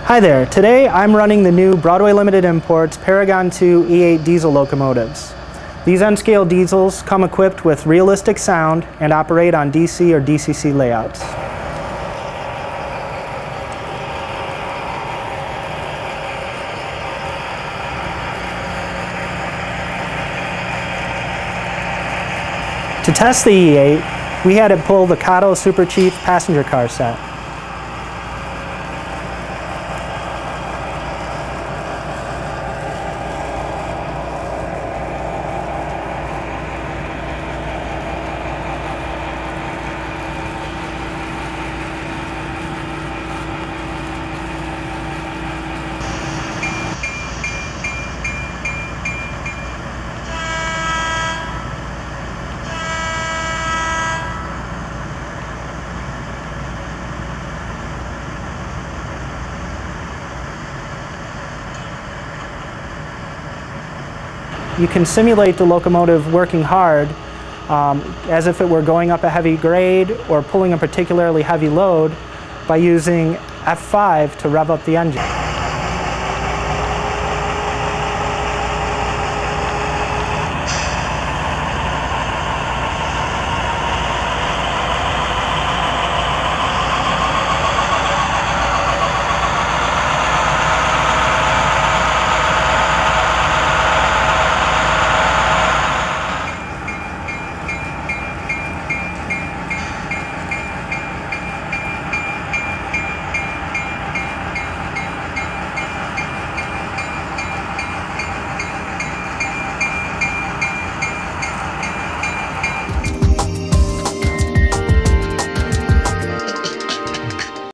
Hi there, today I'm running the new Broadway Limited Imports Paragon 2 E8 diesel locomotives. These N-scale diesels come equipped with realistic sound and operate on DC or DCC layouts. To test the E8, we had to pull the Kato Super Chief passenger car set. You can simulate the locomotive working hard as if it were going up a heavy grade or pulling a particularly heavy load by using F5 to rev up the engine.